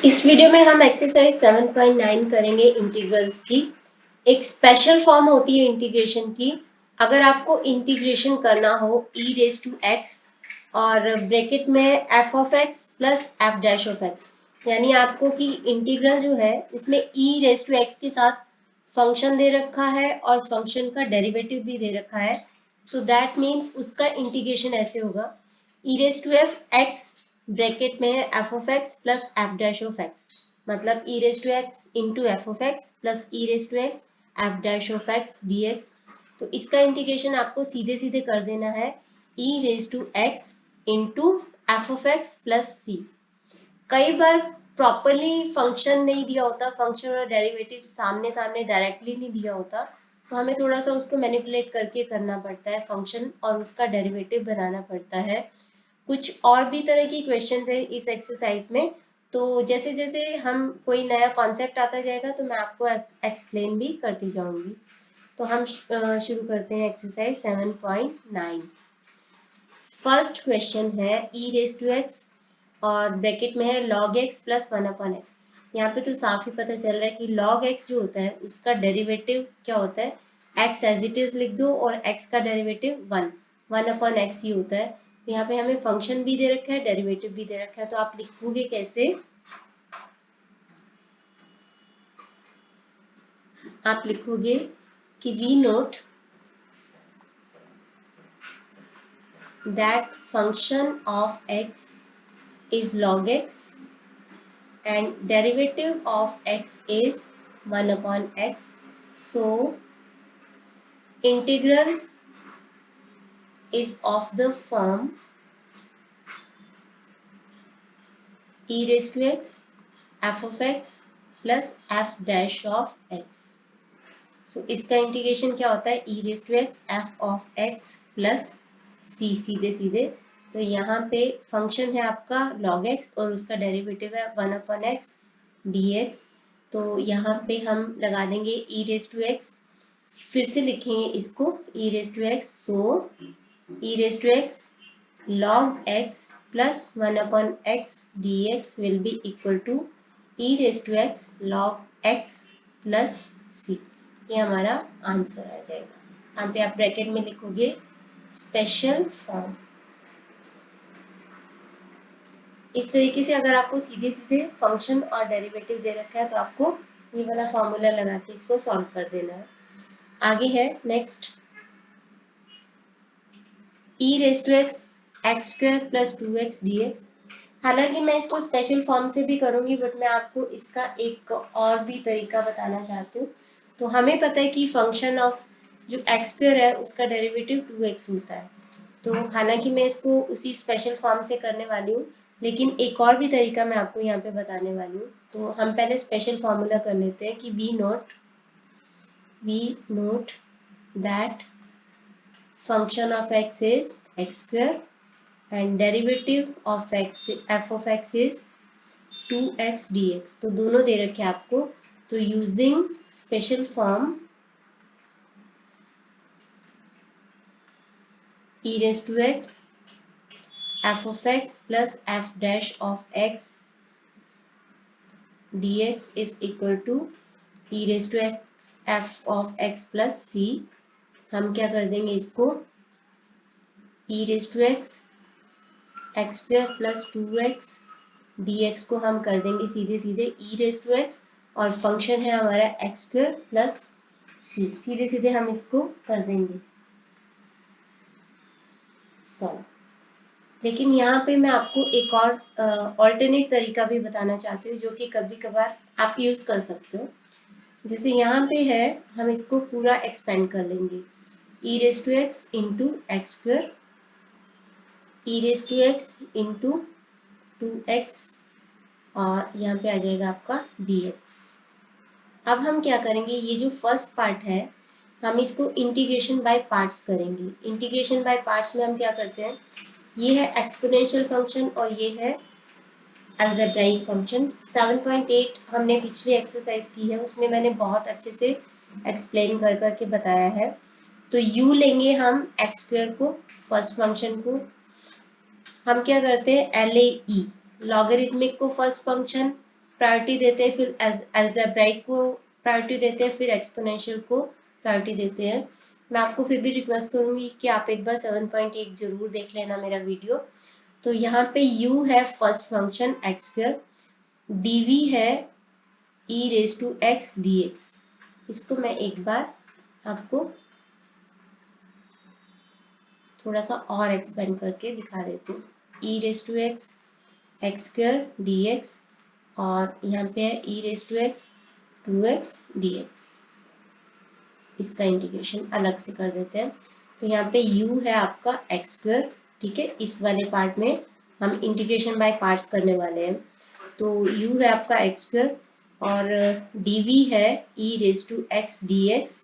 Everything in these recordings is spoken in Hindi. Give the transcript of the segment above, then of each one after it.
इस वीडियो में हम एक्सरसाइज 7.9 करेंगे इंटीग्रल्स की। एक स्पेशल फॉर्म होती है इंटीग्रेशन की। अगर आपको इंटीग्रेशन करना हो e रेज टू एक्स और ब्रैकेट में f of x plus f dash of X, यानी आपको कि इंटीग्रल जो है इसमें e रेज टू एक्स के साथ फंक्शन दे रखा है और फंक्शन का डेरिवेटिव भी दे रखा है, तो दैट मीन्स उसका इंटीग्रेशन ऐसे होगा e raise to f x bracket में है f of x plus f dash of x, मतलब e raise to x into F of x plus e raise to x f dash of x dx। तो इसका इंटीग्रेशन आपको सीधे सीधे कर देना है e raise to x into F of x plus C. कई बार प्रॉपरली फंक्शन नहीं दिया होता, फंक्शन और डेरिवेटिव सामने सामने डायरेक्टली नहीं दिया होता, तो हमें थोड़ा सा उसको मैनिपुलेट करके करना पड़ता है, फंक्शन और उसका डेरिवेटिव बनाना पड़ता है। कुछ और भी तरह की क्वेश्चंस है इस एक्सरसाइज में, तो जैसे जैसे हम कोई नया कॉन्सेप्ट आता जाएगा तो मैं आपको एक्सप्लेन भी करती जाऊंगी। तो हम शुरू करते हैं एक्सरसाइज 7.9। फर्स्ट क्वेश्चन है e रेज टू एक्स और ब्रैकेट में है log x plus 1 upon x. यहाँ पे तो साफ ही पता चल रहा है कि log x जो होता है उसका डेरिवेटिव क्या होता है, x एज इट इज लिख दो और x का डेरिवेटिव 1 अपॉन एक्स ही होता है। तो यहाँ पे हमें फंक्शन भी दे रखा है, डेरिवेटिव भी दे रखा है, तो आप लिखोगे कैसे, आप लिखोगे कि we note that function of x is log x and derivative of x is 1 upon x. So integral is of the form e raised to x f of x plus f dash of x. So इसका इंटीग्रेशन क्या होता है, e raised to x f of x plus c, सीधे सीधे। तो यहाँ पे फंक्शन है आपका log x और उसका डेरिवेटिव है 1 अपॉन एक्स dx। तो यहाँ पे हम लगा देंगे e रेज टू एक्स, फिर से लिखेंगे इसको e raise to x, so e raise to x log x plus 1 upon x dx will be equal to e raise to x log x plus c। ये हमारा आंसर आ जाएगा। यहाँ पे आप ब्रैकेट में लिखोगे स्पेशल फॉर्म। इस तरीके से अगर आपको सीधे सीधे फंक्शन और डेरिवेटिव दे रखा है तो आपको ये वाला फॉर्मूला लगा के इसको सॉल्व कर देना है। आगे है next e raise to x x square plus 2x dx। हालांकि मैं इसको स्पेशल फॉर्म से भी करूंगी, बट मैं आपको इसका एक और भी तरीका बताना चाहती हूँ। तो हमें पता है कि फंक्शन ऑफ जो एक्स स्क्वायर है उसका डेरिवेटिव 2x होता है, तो हालांकि मैं इसको उसी स्पेशल फॉर्म से करने वाली हूँ, लेकिन एक और भी तरीका मैं आपको यहाँ पे बताने वाली हूँ। तो हम पहले स्पेशल फॉर्मूला कर लेते हैं कि we note that function of x is x square and derivative of x F of x is 2x dx। तो दोनों दे रखे आपको, तो using special form e raised to x f of x plus f dash of x dx is equal to e raised to x f of x plus c। हम क्या कर देंगे इसको e raised to x x square plus 2x dx को हम कर देंगे सीधे सीधे e raised to x और फंक्शन है हमारा x square plus c, सीधे सीधे हम इसको कर देंगे सॉल्व। लेकिन यहाँ पे मैं आपको एक और ऑल्टरनेट तरीका भी बताना चाहती हूँ जो कि कभी कभार आप यूज कर सकते हो। जैसे यहाँ पे है, हम इसको पूरा एक्सपेंड कर लेंगे e raise to x into x square, e raise to x into 2x और यहाँ पे आ जाएगा आपका dx। अब हम क्या करेंगे, ये जो फर्स्ट पार्ट है हम इसको इंटीग्रेशन बाय पार्ट्स करेंगे। इंटीग्रेशन बाय पार्ट्स में हम क्या करते हैं, ये है एक्सपोनेंशियल फंक्शन और ये है अलजेब्राइक फंक्शन। 7.8 हमने पिछली एक्सरसाइज की है, उसमें मैंने बहुत अच्छे से एक्सप्लेन कर करके बताया है। तो u लेंगे हम एक्स स्क्वायर को, फर्स्ट फंक्शन को। हम क्या करते हैं LAE लॉगरिथमिक को फर्स्ट फंक्शन प्रायोरिटी देते हैं, फिर अलजेब्राइक को प्रायोरिटी देते हैं, फिर एक्सपोनेंशियल को प्रायोरिटी देते हैं। मैं आपको फिर भी रिक्वेस्ट करूंगी कि आप एक बार 7.1 जरूर देख लेना मेरा वीडियो। तो यहाँ पे u है first function x square, dv है e raise to x dx। इसको मैं एक बार आपको थोड़ा सा और एक्सपेंड करके दिखा देती हूँ। e raise to x x square dx, और यहाँ पे है e raise to x 2x dx। इसका इंटीग्रेशन अलग से कर देते हैं। तो यहाँ पे u है आपका एक्स स्क्वायर, ठीक है। इस वाले पार्ट में हम इंटीग्रेशन बाय पार्ट्स करने वाले हैं। तो u है आपका एक्स स्क्वायर और dv है e raise to x dx।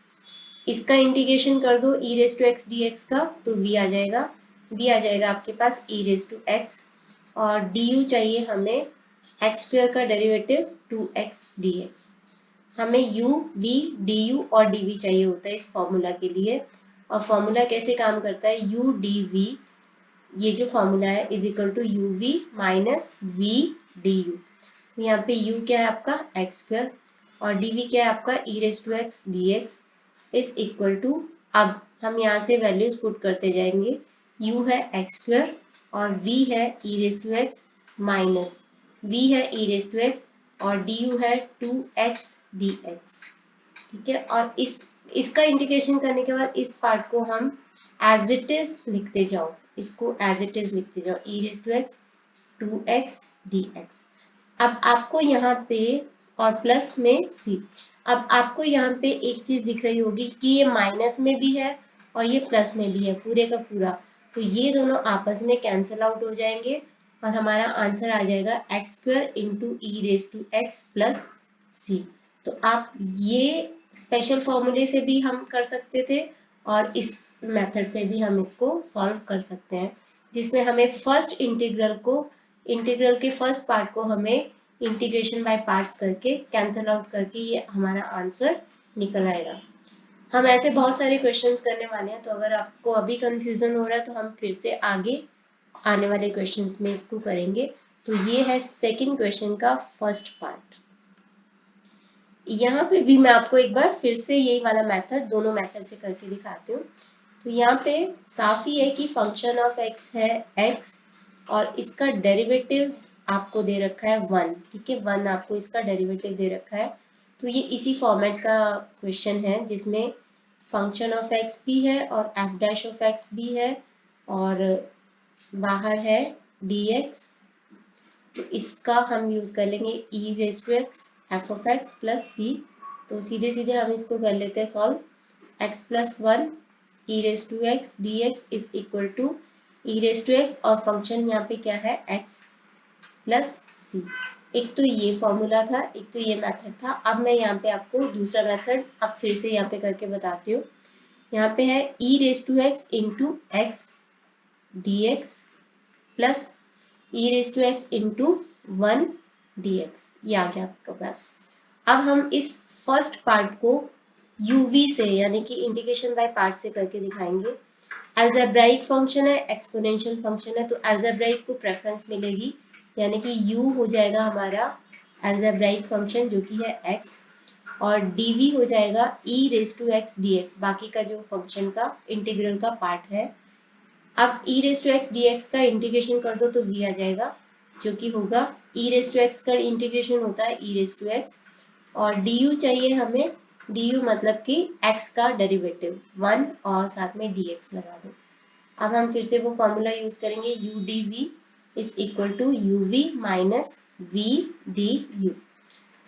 इसका इंटीग्रेशन कर दो e raise to x dx का, तो v आ जाएगा। v आ जाएगा आपके पास e रेज टू एक्स, और du चाहिए हमें एक्स स्क्वायर का डेरिवेटिव 2x dx। हमें u v du और dv चाहिए होता है इस फॉर्मूला के लिए। और फॉर्मूला कैसे काम करता है, u dv, ये जो फॉर्मूला है is equal to u v minus v d u. यहाँ पे u क्या है आपका एक्स स्क्वायर और dv क्या है आपका e raise to x dx is equal to, अब हम यहाँ से वैल्यूज पुट करते जाएंगे। u है एक्स स्क्वायर और v है e raise to x minus v है e रेज टू एक्स और du है 2x dx, ठीक है। और इसका इंटीग्रेशन करने के बाद इस पार्ट को हम एज इट इज लिखते जाओ, इसको एज इट इज लिखते जाओ e raise to x 2x dx। अब आपको यहाँ पे और प्लस में c, अब आपको यहाँ पे एक चीज दिख रही होगी कि ये माइनस में भी है और ये प्लस में भी है पूरे का पूरा, तो ये दोनों आपस में कैंसिल आउट हो जाएंगे और हमारा आंसर आ जाएगा X square into E raise to x plus C. तो आप ये स्पेशल फॉर्मूले से भी हम कर सकते थे और इस मेथड से भी हम इसको सॉल्व कर सकते हैं, जिसमें हमें फर्स्ट इंटीग्रल के फर्स्ट पार्ट को हमें इंटीग्रेशन बाय पार्ट्स करके कैंसिल आउट करके ये हमारा आंसर निकल आएगा। हम ऐसे बहुत सारे क्वेश्चंस करने वाले हैं, तो अगर आपको अभी कंफ्यूजन हो रहा है तो हम फिर से आगे आने वाले क्वेश्चंस में इसको करेंगे। तो ये है सेकंड क्वेश्चन का फर्स्ट पार्ट। यहाँ पे भी मैं आपको एक बार फिर से यही वाला मेथड दोनों मेथड से करके दिखाती हूँ। तो यहाँ पे साफ ही है कि फंक्शन ऑफ x है x और इसका डेरिवेटिव आपको दे रखा है 1, ठीक है। 1 आपको इसका डेरिवेटिव दे रखा है। तो ये इसी फॉर्मेट का क्वेश्चन है जिसमें फंक्शन ऑफ x भी है और f डैश ऑफ x भी है और बाहर है dx। तो इसका हम यूज कर लेंगे e raise to X F of x plus C. तो सीधे सीधे हम इसको कर लेते हैं solve. x plus 1 e raise to x dx is equal to e raise to x और फंक्शन यहाँ पे क्या है x प्लस सी। एक तो ये फॉर्मूला था, एक तो ये मेथड था। अब मैं यहाँ पे आपको दूसरा मेथड अब फिर से यहाँ पे करके बताती हूँ। यहाँ पे है e raise to x into x dx plus e raise to x into 1 dx, ये आ गया आपके पास। अब हम इस फर्स्ट पार्ट को uv से यानी कि इंटीग्रेशन बाय पार्ट से करके दिखाएंगे। अलजेब्राइक फंक्शन है, एक्सपोनेंशियल फंक्शन है, तो अलजेब्राइक को प्रेफरेंस मिलेगी, यानी कि u हो जाएगा हमारा अलजेब्राइक फंक्शन जो कि है x और dv हो जाएगा e raise to x dx, बाकी का जो फंक्शन का इंटीग्रल का पार्ट है। अब e raise to x dx का इंटीग्रेशन कर दो तो v आ जाएगा, जो कि होगा e रेज टू एक्स का इंटीग्रेशन होता है e रेज टू एक्स और du चाहिए हमें, du मतलब कि x का डेरिवेटिव 1 और साथ में dx लगा दो। अब हम फिर से वो फॉर्मूला यूज करेंगे u dv is equal to uv minus v du।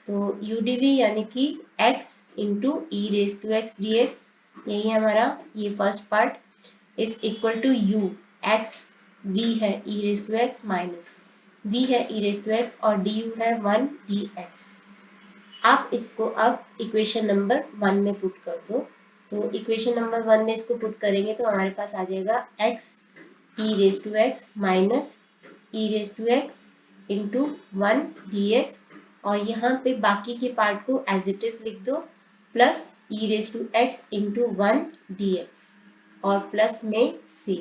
तो u dv यानी कि x into E raise to x dx, यही हमारा ये first part is equal to u x v है e raise to x minus v है e रेज टू एक्स और du है 1 dx। आप इसको अब इक्वेशन नंबर 1 में पुट कर दो। तो इक्वेशन नंबर 1 में इसको पुट करेंगे तो हमारे पास आ जाएगा x e raise to x minus e raise to x into 1 dx और यहाँ पे बाकी के पार्ट को एज इट इज लिख दो plus e raise to x into 1 dx और प्लस में c।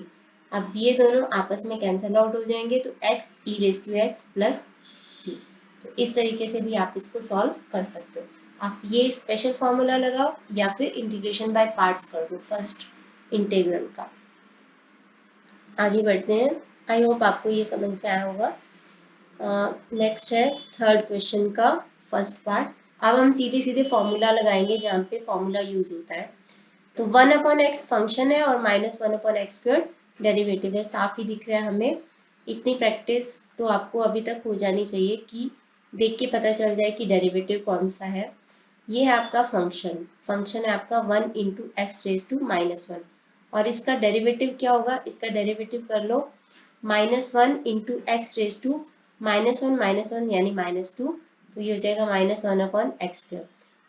अब ये दोनों आपस में कैंसिल आउट हो जाएंगे तो x e raise to x plus c। तो इस तरीके से भी आप इसको सॉल्व कर सकते हो। आप ये स्पेशल फॉर्मूला लगाओ या फिर इंटीग्रेशन बाय पार्ट्स कर दो फर्स्ट इंटीग्रल का। आगे बढ़ते हैं। आई होप आपको ये समझ में आया होगा। नेक्स्ट है थर्ड क्वेश्चन का फर्स्ट पार्ट। अब हम सीधे सीधे फॉर्मूला लगाएंगे जहाँ पे फॉर्मूला यूज होता है। तो 1/x फंक्शन है और -1/x² डेरिवेटिव है। साफ ही दिख रहा है हमें। इतनी प्रैक्टिस तो आपको अभी तक हो जानी चाहिए कि देख के पता चल जाए कि डेरिवेटिव कौन सा है। ये है आपका फंक्शन है आपका 1 × x⁻⁻1 और इसका डेरिवेटिव क्या होगा? इसका डेरिवेटिव कर लो -1 × x⁻1 यानी -2, तो ये हो जाएगा -1/x²।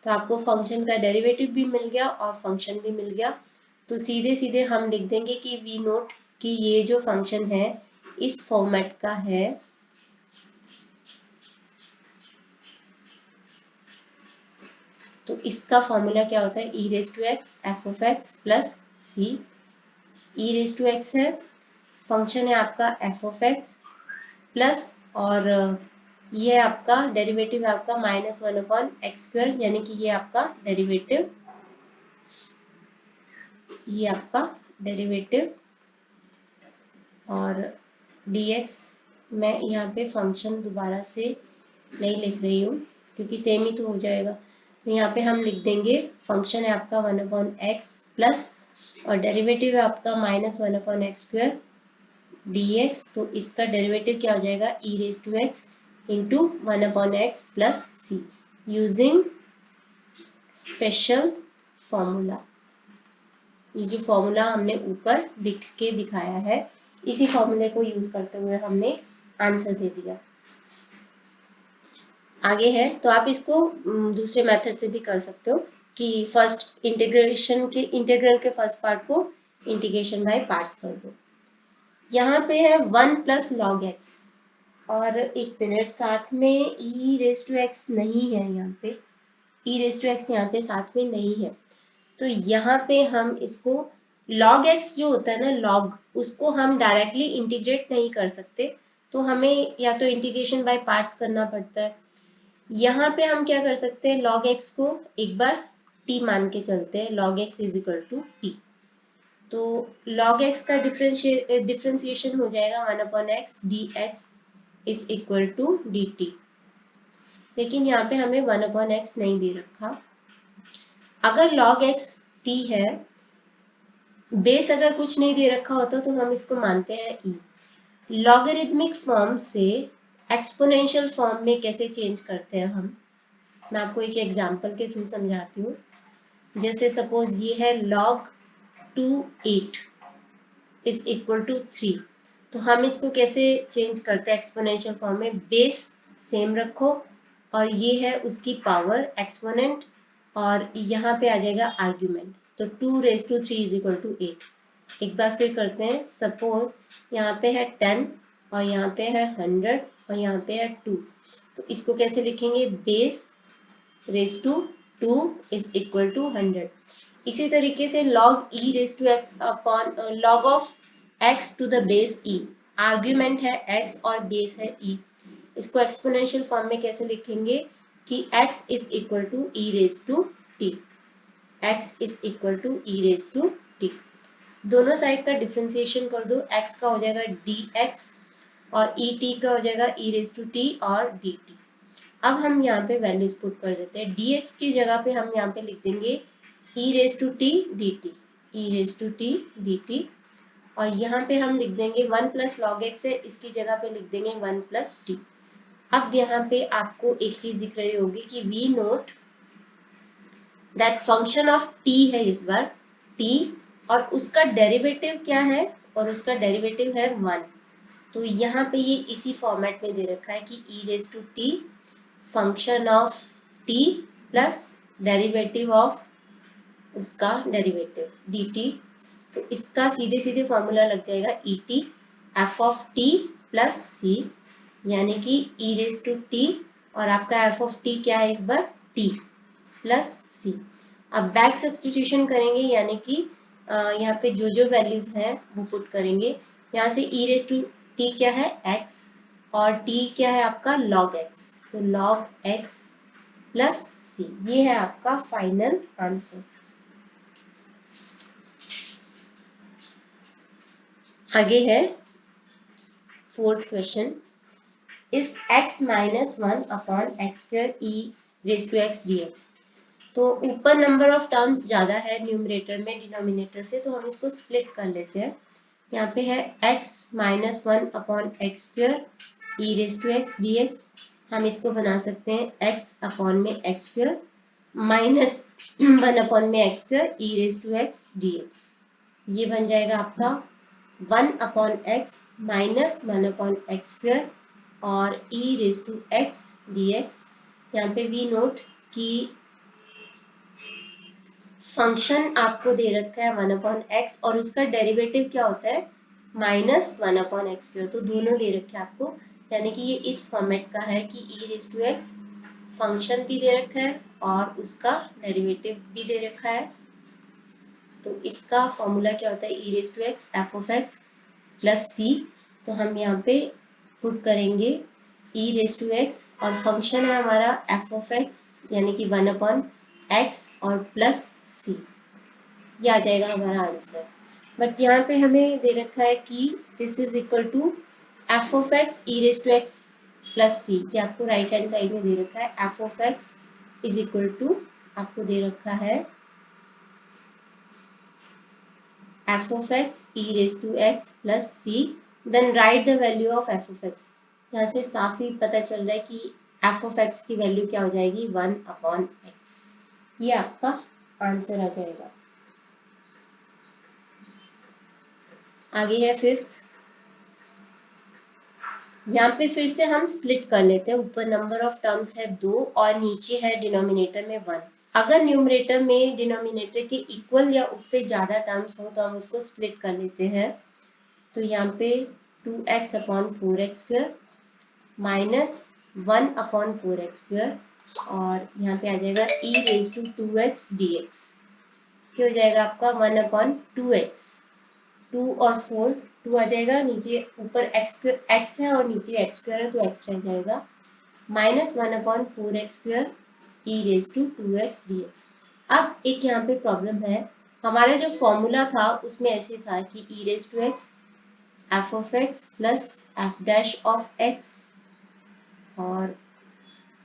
तो आपको फंक्शन का डेरिवेटिव भी मिल गया और फंक्शन भी मिल गया। तो सीधे सीधे हम लिख देंगे कि वी नोट कि ये जो फंक्शन है इस फॉर्मेट का है। तो इसका फॉर्मूला क्या होता है? e⁻x f(x) plus c। e⁻x है, फंक्शन है आपका f(x) प्लस और ये आपका डेरिवेटिव है आपका -1/x², यानी कि ये आपका डेरिवेटिव और dx मैं यहाँ पे फंक्शन दोबारा से नहीं लिख रही हूँ क्योंकि सेम ही तो हो जाएगा। तो यहाँ पे हम लिख देंगे फंक्शन है आपका 1/x प्लस और डेरिवेटिव है आपका -1/x² dx। तो इसका डेरिवेटिव क्या हो जाएगा? e⁻x × 1/x plus c using special formula. ये जो फॉर्मूला हमने ऊपर लिख के दिखाया है, इसी फॉर्मूले को यूज करते हुए हमने आंसर दे दिया। आगे है तो आप इसको दूसरे मेथड से भी कर सकते हो कि फर्स्ट इंटीग्रल के फर्स्ट पार्ट को इंटीग्रेशन बाय पार्ट्स कर दो। यहाँ पे है 1 + log x और एक मिनट, साथ में e⁻x नहीं है। यहाँ पे e⁻x यहाँ पे साथ में नहीं है, तो यहाँ पे हम इसको log x जो होता है ना log, उसको हम डायरेक्टली इंटीग्रेट नहीं कर सकते, तो हमें या तो इंटीग्रेशन बाय पार्ट्स करना पड़ता है। यहाँ पे हम क्या कर सकते हैं? log x को एक बार t मान के चलते हैं, log x = t। तो log x का डिफ्रेंशिएशन हो जाएगा 1/x dx = dt। लेकिन यहाँ पे हमें 1/x नहीं दे रखा। अगर log x t है, बेस अगर कुछ नहीं दे रखा होता तो हम इसको मानते हैं e। लॉगरिथमिक फॉर्म से एक्सपोनेंशियल फॉर्म में कैसे चेंज करते हैं हम, मैं आपको एक एग्जांपल के थ्रू समझाती हूँ। जैसे सपोज ये है log 2/8 = 3, तो हम इसको कैसे चेंज करते हैं एक्सपोनेंशियल फॉर्म में? बेस सेम रखो और ये है उसकी पावर एक्सपोनेंट और यहाँ पे आ जाएगा आर्ग्यूमेंट। तो 2⁻³ = 8। एक बार फिर करते हैं। सपोज यहाँ पे है 10 और यहाँ पे है 100 और यहाँ पे है 2, तो इसको कैसे लिखेंगे? Base raised to 2 = 100। इसी तरीके से log e⁻x upon log of x to the base e, argument है x और बेस है e। इसको एक्सपोनेंशियल फॉर्म में कैसे लिखेंगे कि x = e⁻t, x = e⁻t। दोनों साइड का डिफरेंशिएशन कर दो, x का हो जाएगा dx और et का हो जाएगा e⁻t और dt। अब हम यहाँ पे वैल्यूज पुट कर देते हैं। dx की जगह पे हम यहाँ पे लिख देंगे e⁻t dt और यहाँ पे हम लिख देंगे 1 + log x है, इसकी जगह पे लिख देंगे 1 + t। अब यहाँ पे आपको एक चीज दिख रही होगी कि we note that function of t है इस बार t, और उसका डेरिवेटिव क्या है? और उसका डेरिवेटिव है 1। तो यहाँ पे ये इसी फॉर्मेट में दे रखा है कि e⁻t function of t plus derivative of उसका डेरिवेटिव dt। तो इसका सीधे सीधे फॉर्मूला लग जाएगा et f(t) + c, यानी कि e⁻t और आपका f(t) क्या है इस बार? t + c। अब बैक सब्स्टिट्यूशन करेंगे, यानी कि यहाँ पे जो जो वैल्यूज हैं वो पुट करेंगे। यहाँ से e⁻t क्या है? x और t क्या है आपका? log x। तो log x प्लस c, ये है आपका फाइनल आंसर। आगे है fourth question, if x minus 1 upon x square E raise to x D x. तो ऊपर नंबर ऑफ टर्म्स ज़्यादा है न्यूमरेटर में डिनोमिनेटर से, तो हम इसको स्प्लिट कर लेते हैं। यहाँ पे है x minus 1 upon x square E raise to x D X. हम इसको बना सकते हैं x अपॉन में एक्स स्क्वायर माइनस 1 अपॉन में X square E raise to x D X. ये बन जाएगा आपका 1 upon X minus 1 upon x square और E raise to x D X. यहाँ पे वी नोट कि फंक्शन आपको दे रखा है 1 अपॉन एक्स और उसका डेरिवेटिव क्या होता है माइनस 1 अपॉन एक्स स्क्वायर, तो दोनों दे रखे हैं आपको, यानी कि ये इस फॉर्मेट का है कि E raise to x function भी दे रखा है और उसका डेरिवेटिव भी दे रखा है। तो इसका फॉर्मूला क्या होता है E raise to X F of x plus C. तो हम यहाँ पे पुट करेंगे ई रेज टू एक्स और फंक्शन है हमारा एफ ऑफ एक्स यानी कि 1 अपॉन एक्स और प्लस सी, ये आ जाएगा हमारा आंसर। बट यहाँ पे हमें दे रखा है कि this is equal to F of X E raise to x plus C, ये आपको राइट हैंड साइड में दे रखा है। F of x is equal to आपको दे रखा है F of X E raise to x plus C, then right the value of F of X. यहाँ से साफ ही पता चल रहा है कि एफ ऑफ एक्स की वैल्यू क्या हो जाएगी 1 अपॉन एक्स, ये आपका आंसर आ जाएगा। आगे है फिफ्थ, यहाँ पे फिर से हम स्प्लिट कर लेते हैं। ऊपर नंबर ऑफ टर्म्स है 2 और नीचे है डिनोमिनेटर में 1। अगर न्यूमरेटर में डिनोमिनेटर के इक्वल या उससे ज़्यादा टर्म्स हो तो हम उसको स्प्लिट कर लेते हैं। तो यहाँ पे 2x upon 4x square minus 1 upon 4x square और यहाँ पे आ जाएगा e raise to 2x dx, क्या हो जाएगा आपका 1 अपॉन 2x, 2 और 4 2 आ जाएगा, नीचे ऊपर x है और नीचे x स्क्वायर है तो x रह जाएगा, माइनस 1 अपॉन 4x स्क्वायर ई रेज टू 2x dx। अब एक यहाँ पे प्रॉब्लम है, हमारा जो फॉर्मूला था उसमें ऐसे था कि E raise to X F of x plus F dash of X और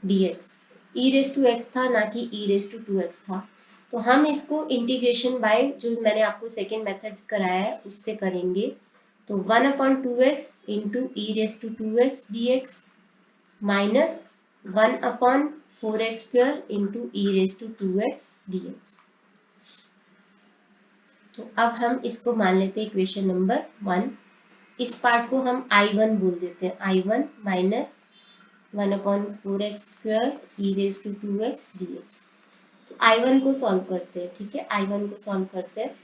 dx, E raise to X था ना कि ई रेज टू 2x था। तो हम इसको इंटीग्रेशन बाय जो मैंने आपको सेकेंड मेथड कराया है उससे करेंगे। तो 1 upon 2x into E raise to 2x dx minus 1 upon 4x स्क्वायर into E raise to 2x dx। तो अब हम इसको मान लेते हैं इक्वेशन नंबर 1। इस पार्ट को हम I1 बोल देते हैं, I1 माइनस 1 अपॉन 4x स्क्वायर ई रेज टू 2x dx। तो I1 को सॉल्व करते हैं, ठीक है, I1 को सॉल्व करते हैं।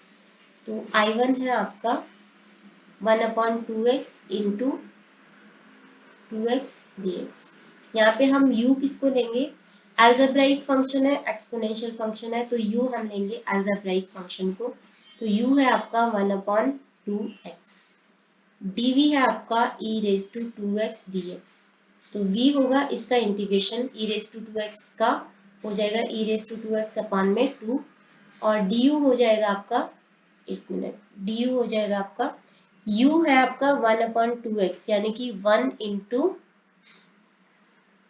तो I1 है आपका 1 upon 2x into 2x dx। यहाँ पे हम u किसको लेंगे, अलजेब्राइक फंक्शन है, एक्सपोनेंशियल फंक्शन है, तो u हम लेंगे अलजेब्राइक फंक्शन को। तो u है आपका 1 अपॉन 2x, dv है आपका e raise to 2x dx। तो v होगा इसका integration e raise to 2x का हो जाएगा e raise to 2x upon में 2 और du हो जाएगा आपका, एक मिनट, du हो जाएगा आपका, u है आपका 1 अपॉन 2x यानी कि 1 इंटू,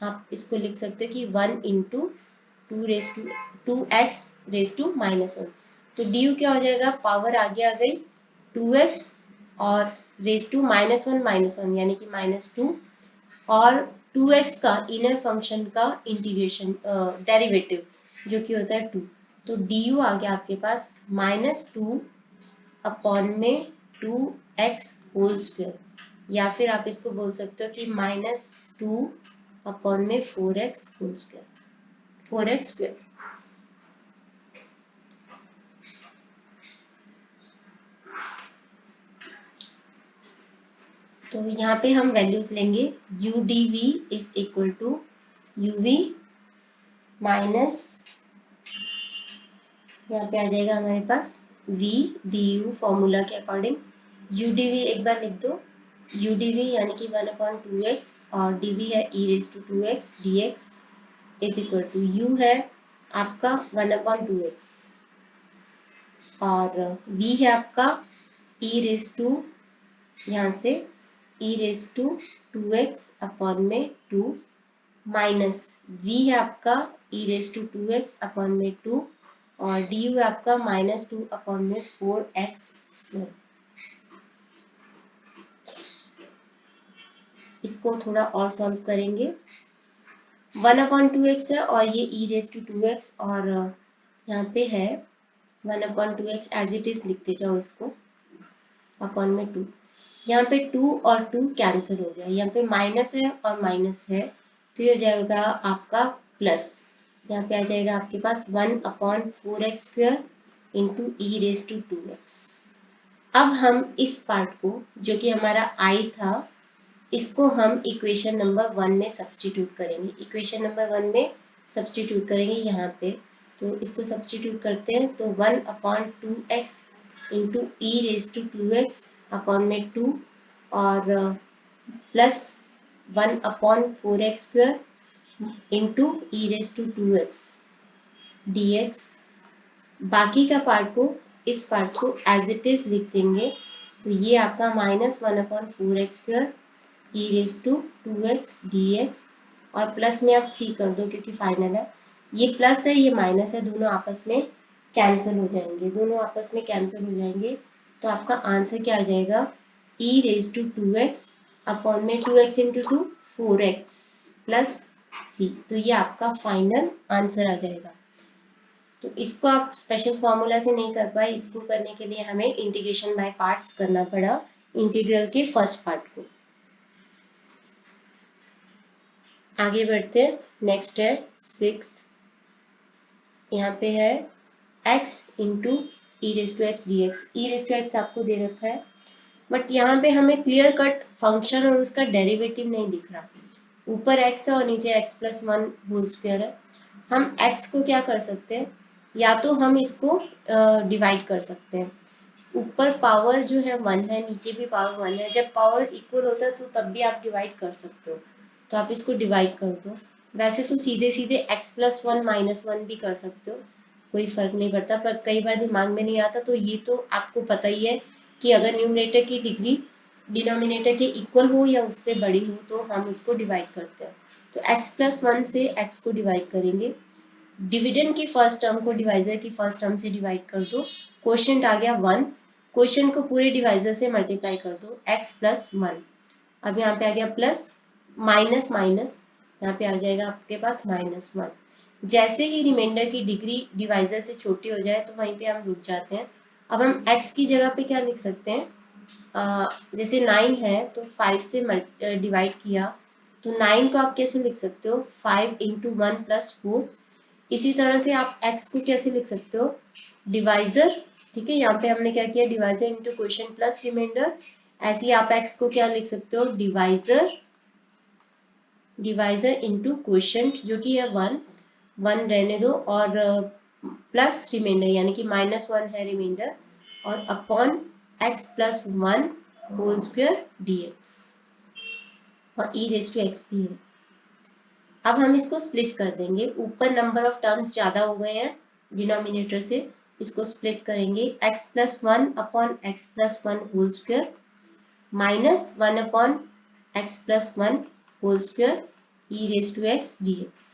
आप इसको लिख सकते हो कि 1 into 2x raise to minus 1। तो du क्या हो जाएगा, पावर आगे आ गई 2x और रेज टू माइनस 1 यानी कि -2 और 2x का इनर फंक्शन का इंटीग्रेशन डेरिवेटिव जो कि होता है 2। तो du आ गया आपके पास -2 अपॉन में 2x होल स्क्वायर, या फिर आप इसको बोल सकते हो कि -2 अपॉन में 4x whole square, 4x square. तो यहाँ पे हम वैल्यूज लेंगे u dv is equal to uv minus, यहाँ पे आ जाएगा हमारे पास v du फॉर्मूला के अकॉर्डिंग, u dv एक बार लिख दो u dv यानी कि 1/2x और dv है e raise to 2x dx is equal to u है आपका 1/2x और v है आपका e रेज टू यहाँ से e raise to 2x upon में 2 माइनस v है आपका e raise to 2x upon में 2 और du है आपका -2 अपॉन में 4x²। इसको थोड़ा और सॉल्व करेंगे। 1/2x है और ये e रेज टू 2x और यहाँ पे है 1/2x एज इट इज लिखते जाओ इसको अपॉन में 2। यहाँ पे 2 और 2 कैंसिल हो गया, यहाँ पे माइनस है और माइनस है तो ये हो जाएगा आपका प्लस। यहाँ पे आ जाएगा आपके पास 1/4x² into E raise to 2x। अब हम इस पार्ट को जो कि हमारा i था इसको हम इक्वेशन नंबर 1 में सब्स्टिट्यूट करेंगे। इक्वेशन नंबर 1 में सब्स्टिट्यूट करेंगे यहाँ पे, तो इसको सब्स्टिट्यूट करते हैं तो 1/2x into E raise to 2x upon में 2 और plus 1/4x² into E raise to 2x dx। बाकी का पार्ट को इस पार्ट को एज इट इज लिख देंगे तो ये आपका -1/4x² e raise to 2x dx और प्लस में आप c कर दो क्योंकि फाइनल है। ये प्लस है ये माइनस है, दोनों आपस में कैंसिल हो जाएंगे, दोनों आपस में कैंसिल हो जाएंगे तो आपका आंसर क्या आ जाएगा ई रेज टू 2x अपॉन में 2x into 2 4x plus c। तो ये आपका फाइनल आंसर आ जाएगा। तो इसको आप स्पेशल फॉर्मूला से नहीं कर पाए, इसको करने के लिए हमें इंटीग्रेशन बाय पार्ट्स करना पड़ा इंटीग्रल के फर्स्ट पार्ट को। आगे बढ़ते हैं, नेक्स्ट है 6th। यहाँ पे है x into E raise to x D x. E raise to x आपको दे रखा है बट यहाँ पे हमें क्लियर कट फंक्शन और उसका डेरिवेटिव नहीं दिख रहा। ऊपर x है और नीचे x+1 होल स्क्वायर है। हम x को क्या कर सकते हैं, या तो हम इसको डिवाइड कर सकते हैं। ऊपर पावर जो है 1 है, नीचे भी पावर 1 है। जब पावर इक्वल होता है तो तब भी आप डिवाइड कर सकते हो, तो आप इसको डिवाइड कर दो। वैसे तो सीधे सीधे x+1 -1 भी कर सकते हो, कोई फर्क नहीं पड़ता, पर कई बार दिमाग में नहीं आता। तो ये तो आपको पता ही है कि अगर न्यूमरेटर की डिग्री डिनोमिनेटर के इक्वल हो या उससे बड़ी हो तो हम इसको डिवाइड करते हैं। तो x+1 से x को डिवाइड करेंगे, डिविडेंड की फर्स्ट टर्म को डिवाइजर की फर्स्ट टर्म से डिवाइड कर दो, क्वोशिएंट आ गया 1, क्वोशिएंट को पूरे डिवाइजर से मल्टीप्लाई कर दो x+1। अब यहाँ पे आ गया प्लस माइनस माइनस, यहाँ पे आ जाएगा आपके पास -1। जैसे ही रिमाइंडर की डिग्री डिवाइजर से छोटी हो जाए तो वहीं पे हम रुक जाते हैं। अब हम x की जगह पे क्या लिख सकते हैं, जैसे 9 है तो 5 से डिवाइड किया तो 9 को आप कैसे लिख सकते हो 5 इंटू 1 + 4। इसी तरह से आप x को कैसे लिख सकते हो डिवाइजर, ठीक है। यहाँ पे हमने क्या किया divisor into quotient plus remainder. ऐसे ही आप x को क्या लिख सकते हो डिवाइजर इंटू क्वोशिएंट जो कि है 1 रहने दो और प्लस रिमाइंडर यानी कि -1 है रिमाइंडर और upon x+1 whole square dx और e रेज टू x भी है। अब हम इसको स्प्लिट कर देंगे, ऊपर नंबर ऑफ टर्म्स ज्यादा हो गए हैं डिनोमिनेटर से, इसको स्प्लिट करेंगे x+1 upon x+1 whole square -1 upon x+1 whole square e raise to x dx।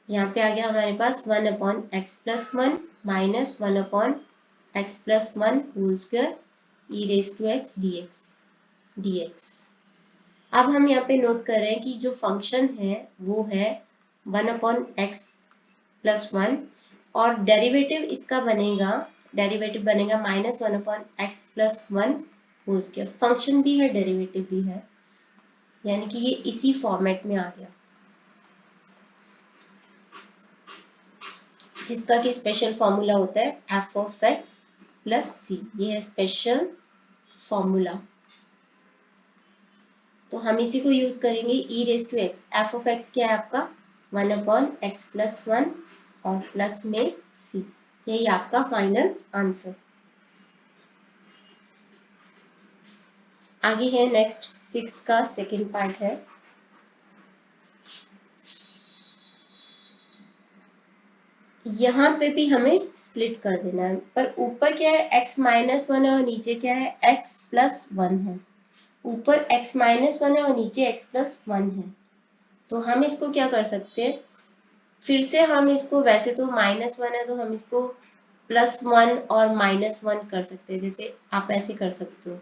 यहाँ पे आ गया हमारे पास 1 upon x+1 -1 upon x+1 whole square E raise to x dx। अब हम यहाँ पे नोट कर रहे हैं कि जो फंक्शन है वो है 1 अपॉन x+1 और डेरिवेटिव इसका बनेगा -1 upon x+1 whole square. Function भी है डेरिवेटिव भी है, यानी कि ये इसी फॉर्मेट में आ गया जिसका कि स्पेशल फॉर्मूला होता है f(x + c)। ये है स्पेशल फॉर्मूला, तो हम इसी को यूज करेंगे e raise to x. f(x) क्या है आपका 1 अपॉन x+1 और प्लस में c। यही आपका फाइनल आंसर। आगे है नेक्स्ट 6 का सेकेंड पार्ट है। यहाँ पे भी हमें स्प्लिट कर देना है, पर ऊपर क्या है x-1 है और नीचे क्या है x+1 है। ऊपर x-1 है और नीचे x+1 है। तो हम इसको क्या कर सकते हैं, फिर से हम इसको, वैसे तो -1 है तो हम इसको +1 और -1 कर सकते हैं। जैसे आप ऐसे कर सकते हो,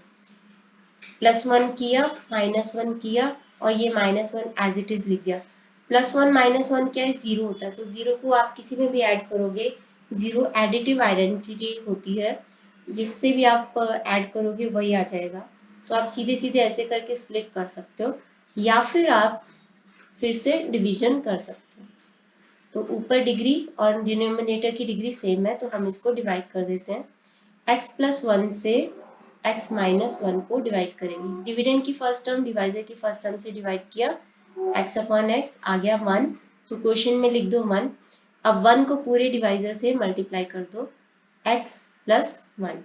+1 किया, -1 किया और ये -1 एज इट इज लिख दिया। +1 -1 क्या है, 0 होता है, तो 0 को आप किसी में भी ऐड करोगे, 0 एडिटिव आइडेंटिटी होती है, जिससे भी आप ऐड करोगे वही आ जाएगा। तो आप सीधे सीधे ऐसे करके स्प्लिट कर सकते हो, या फिर आप फिर से डिवीजन कर सकते हो। तो ऊपर डिग्री और डिनोमिनेटर की डिग्री सेम है, तो हम इसको डिवाइड कर देते हैं। x+1 से x-1 को डिवाइड करेंगे। डिविडेंड की फर्स्ट टर्म डिवाइजर की फर्स्ट टर्म से डिवाइड किया, x/x आ गया 1, तो क्वेश्चन में लिख दो 1। अब 1 को पूरे डिवाइजर से मल्टीप्लाई कर दो, x+1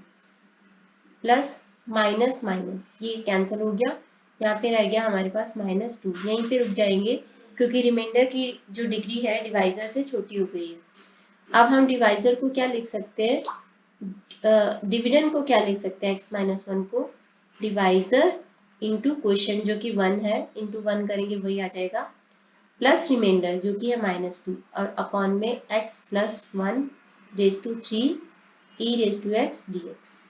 प्लस माइनस माइनस ये कैंसिल हो गया, यहाँ पे रह गया हमारे पास -2। यहीं पे रुक जाएंगे क्योंकि रिमाइंडर की जो डिग्री है डिवाइजर से छोटी हो गई है। अब हम डिवाइजर को क्या लिख सकते हैं, डिविडेंड को क्या लिख सकते हैं, x-1 को डिवाइजर इंटू क्वेश्चन जो कि 1 है, इंटू 1 करेंगे वही आ जाएगा, प्लस रिमाइंडर जो कि है -2 और अपॉन में x+1⁻³ e⁻x dx।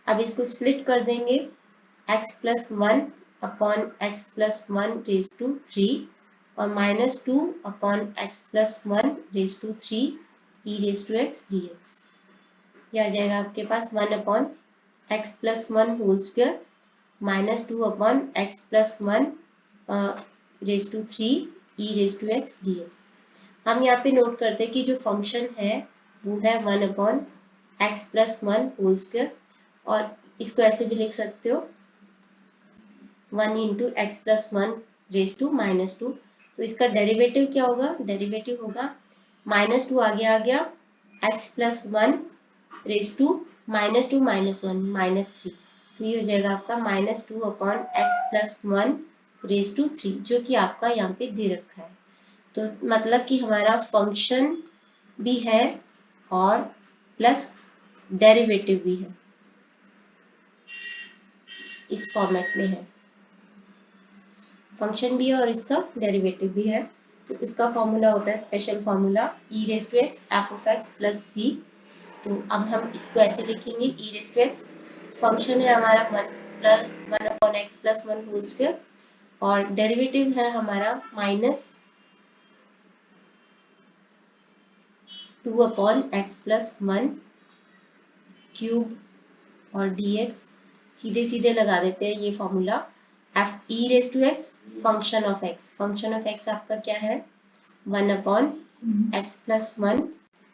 अब इसको स्प्लिट कर देंगे, x+1 अपॉन x+1⁻³ और -2 अपॉन x+1⁻³ e⁻x dx। ये आ जाएगा आपके पास 1 upon x+1 whole square -2 upon x+1⁻³ e⁻x dx। हम यहाँ पे नोट करते हैं कि जो फंक्शन है वो है 1 अपॉन x+1 होल स्क्वायर, और इसको ऐसे भी लिख सकते हो 1 इंटू x+1⁻²। तो इसका डेरिवेटिव क्या होगा, डेरिवेटिव होगा -2 आ गया x+1⁻² -2 -1 -3, तो ये हो जाएगा आपका -2 अपॉन x+1⁻³ जो कि आपका यहाँ पे दे रखा है। तो मतलब कि हमारा फंक्शन भी है और प्लस डेरिवेटिव भी है, इस फॉर्मेट में है, फंक्शन भी है और इसका डेरिवेटिव भी है। तो इसका फॉर्मूला होता है special formula e⁻x f(x) + c। तो अब हम इसको ऐसे लिखेंगे, e⁻x फंक्शन है हमारा 1 अपॉन x+1 होल स्क्वायर और डेरिवेटिव है हमारा -2 अपॉन x+1 क्यूब और dx। सीधे सीधे लगा देते हैं ये formula, e⁻x function of x, function of x आपका क्या है 1 upon x+1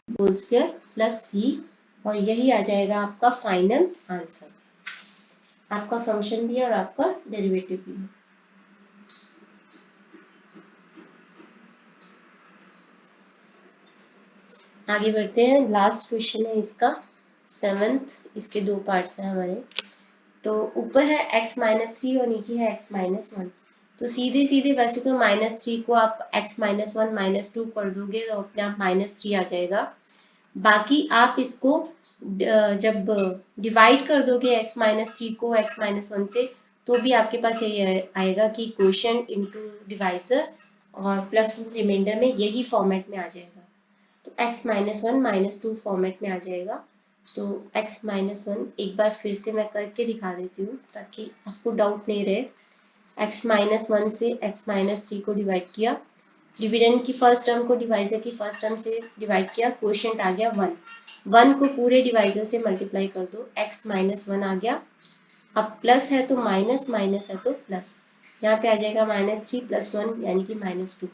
whole square plus c, और यही आ जाएगा आपका फाइनल आंसर। आपका फंक्शन भी है और आपका डेरिवेटिव भी है। आगे बढ़ते हैं, लास्ट क्वेश्चन है इसका 7th, इसके 2 पार्ट्स हैं हमारे। तो ऊपर है x-3 और नीचे है x-1। तो सीधे सीधे वैसे तो -3 को आप x-1 -2 कर दोगे तो अपने आप -3 आ जाएगा। बाकी आप इसको जब डिवाइड कर दोगे x-3 को x-1 से, तो भी आपके पास यही आएगा कि क्वोशिएंट इनटू डिवाइजर और प्लस रिमाइंडर में यही फॉर्मेट में आ जाएगा। तो x-1 -2 फॉर्मेट में आ जाएगा। तो x-1 एक बार फिर से मैं करके दिखा देती हूँ ताकि आपको डाउट नहीं रहे। x-1 से x-3 को डिवाइड किया, डिविडेंड की फर्स्ट टर्म को डिवाइजर की फर्स्ट टर्म से डिवाइड किया, क्वोशिएंट आ गया 1। 1 को पूरे डिवाइजर से मल्टीप्लाई कर दो, x-1 आ गया। अब प्लस है तो माइनस, माइनस है तो प्लस, यहाँ पे आ जाएगा -3 + 1 यानी कि -2।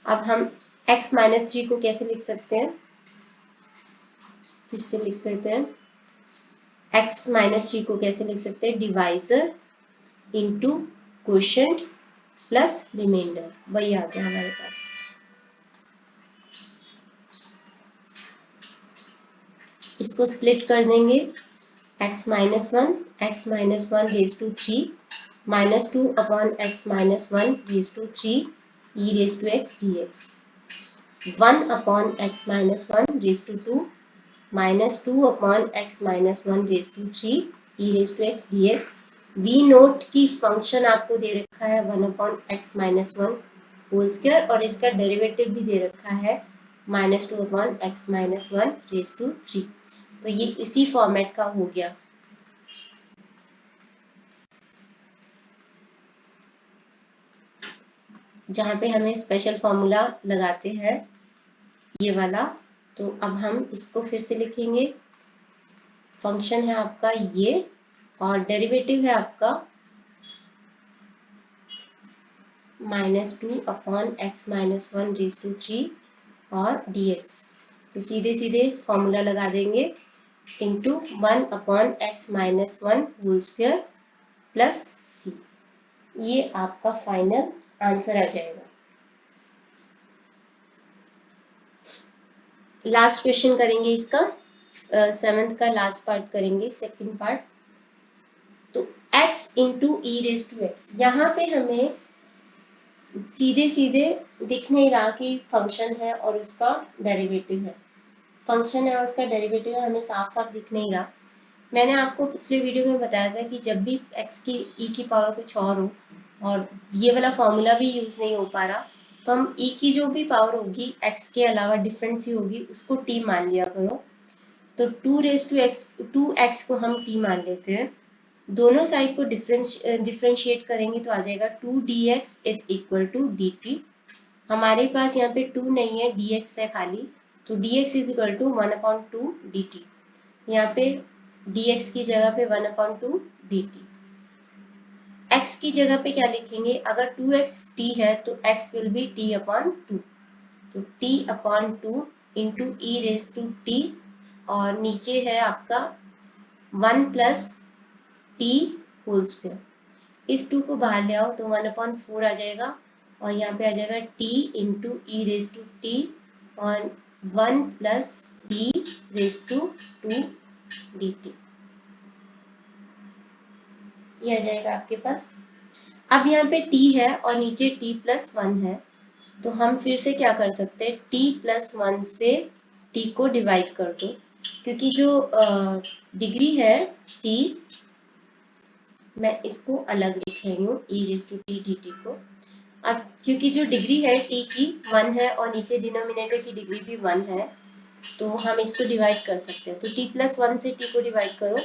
अब हम x-3 को कैसे लिख सकते हैं, फिर से लिख देते हैं, x-3 को कैसे लिख सकते हैं, divisor into quotient plus remainder, वही आ गया हमारे पास। इसको स्प्लिट कर देंगे, x-1 x-1⁻³ -2 upon x minus 1 raise to 3 e raise to x dx, 1 upon x minus 1 raise to 2 -2 upon x minus 1 raise to 3 e raise to x dx। We note की फंक्शन आपको दे रखा है 1 upon x minus 1 whole square और इसका डेरिवेटिव भी दे रखा है -2 upon x minus 1 raise to 3। तो ये इसी फॉर्मेट का हो गया। जहाँ पे हमें स्पेशल फॉर्मूला लगाते हैं ये वाला। तो अब हम इसको फिर से लिखेंगे। फंक्शन है आपका ये और डेरिवेटिव है आपका -2 upon x minus 1 raise to 3 और dx। तो सीधे सीधे फॉर्मूला लगा देंगे into 1 upon x minus 1 whole square plus c। ये आपका फाइनल आंसर आ जाएगा। लास्ट क्वेश्चन करेंगे इसका, 7th का लास्ट पार्ट करेंगे, सेकंड पार्ट। तो x into E raise to x, यहाँ पे हमें सीधे सीधे दिख नहीं रहा कि फंक्शन है और उसका डेरिवेटिव है। फंक्शन है और उसका डेरिवेटिव है, हमें साफ साफ दिख नहीं रहा। मैंने आपको पिछले वीडियो में बताया था कि जब भी x की e की पावर कुछ और हो और ये वाला फॉर्मूला भी यूज नहीं हो पा रहा, तो हम e की जो भी पावर होगी x के अलावा डिफरेंट सी होगी उसको t मान लिया करो। तो 2 रेज टू x, 2x को हम t मान लेते हैं। दोनों साइड को डिफरेंशिएट करेंगे तो आ जाएगा 2dx is equal to dt। हमारे पास यहाँ पे 2 नहीं है, dx है खाली, तो dx is equal to 1/2 dt। यहाँ पे dx की जगह पे 1/2 dt। x की जगह पे क्या लिखेंगे, अगर 2x t है तो x will be t upon 2। तो t upon 2 into E raise to t और नीचे है आपका 1 प्लस टी होल स्क्वायर। इस 2 को बाहर ले आओ तो 1/4 आ जाएगा और यहाँ पे आ जाएगा t into E raise to t और 1 plus t raise to 2 dt। ये आ जाएगा आपके पास। अब यहाँ पे t है और नीचे t प्लस 1 है, तो हम फिर से क्या कर सकते हैं, t प्लस 1 से t को डिवाइड कर दो, क्योंकि जो डिग्री है t, मैं इसको अलग लिख रही हूँ e raise to t dt को। अब क्योंकि जो डिग्री है t की 1 है और नीचे डिनोमिनेटर की डिग्री भी 1 है, तो हम इसको डिवाइड कर सकते हैं। तो t प्लस 1 से t को डिवाइड करो,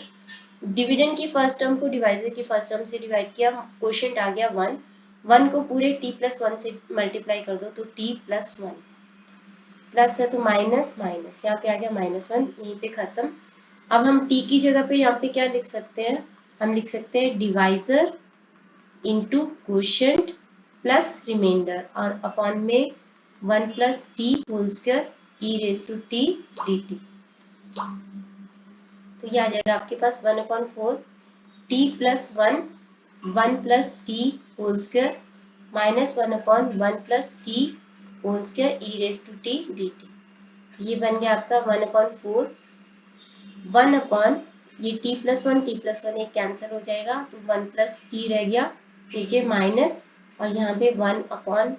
डिविडेंड की फर्स्ट टर्म को डिवाइजर की फर्स्ट टर्म से डिवाइड किया, क्वोशिएंट आ गया 1। 1 को पूरे t प्लस 1 से मल्टीप्लाई कर दो तो t प्लस 1, प्लस है तो माइनस माइनस, यहाँ पे आ गया -1, यहीं पे खत्म। अब हम t की जगह पे यहाँ पे क्या लिख सकते हैं, हम लिख सकते हैं divisor into quotient plus remainder और अपॉन में 1 plus t whole square E raise to t dt। तो ये आ जाएगा आपके पास 1/4 t plus 1 1 plus t whole square minus 1/1 plus t whole square E raise to t dt। ये बन गया आपका 1/4, 1 अपॉन ये t प्लस 1 एक कैंसिल हो जाएगा तो 1 प्लस टी रह गया, नीचे माइनस और यहाँ पे 1 upon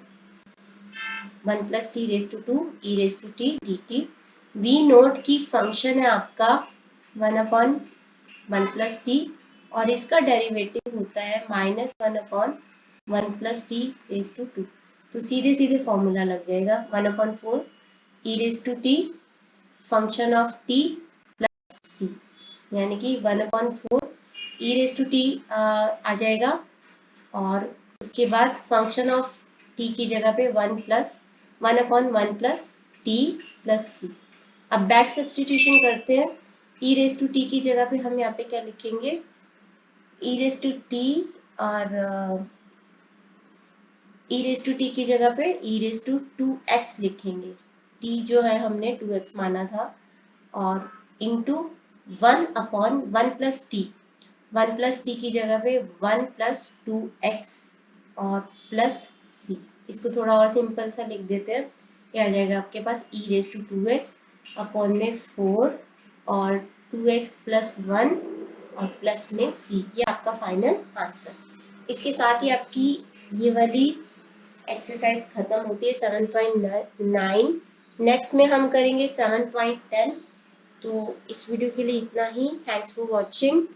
1 plus t raise to 2 e raise to t dt। We note की फंक्शन है आपका 1/1 प्लस टी और इसका डेरिवेटिव होता है -1/1 प्लस टी रेज टू 2। तो सीधे सीधे फॉर्मूला लग जाएगा 1/4 E raise to T function of T plus C, यानी कि 1/4 ई रेज टू टी आ जाएगा और उसके बाद फंक्शन ऑफ टी की जगह पे 1/1 प्लस टी प्लस सी। अब बैक सब्स्टिट्यूशन करते हैं, ई रेज टू टी की जगह पे हम यहाँ पे क्या लिखेंगे, ई रेज टू टी और ई रेज टू टी की जगह पे ई रेज टू 2x लिखेंगे। t जो है हमने 2x माना था और into 1/1 plus T, 1 plus T की जगह पे 1 प्लस 2x और प्लस c। इसको थोड़ा और सिंपल सा लिख देते हैं, ये आ जाएगा आपके पास e raise to 2x upon में 4 और 2x प्लस 1 और प्लस में c। ये आपका फाइनल आंसर। इसके साथ ही आपकी ये वाली एक्सरसाइज खत्म होती है 7.9। नेक्स्ट में हम करेंगे 7.10। तो इस वीडियो के लिए इतना ही। Thanks for watching.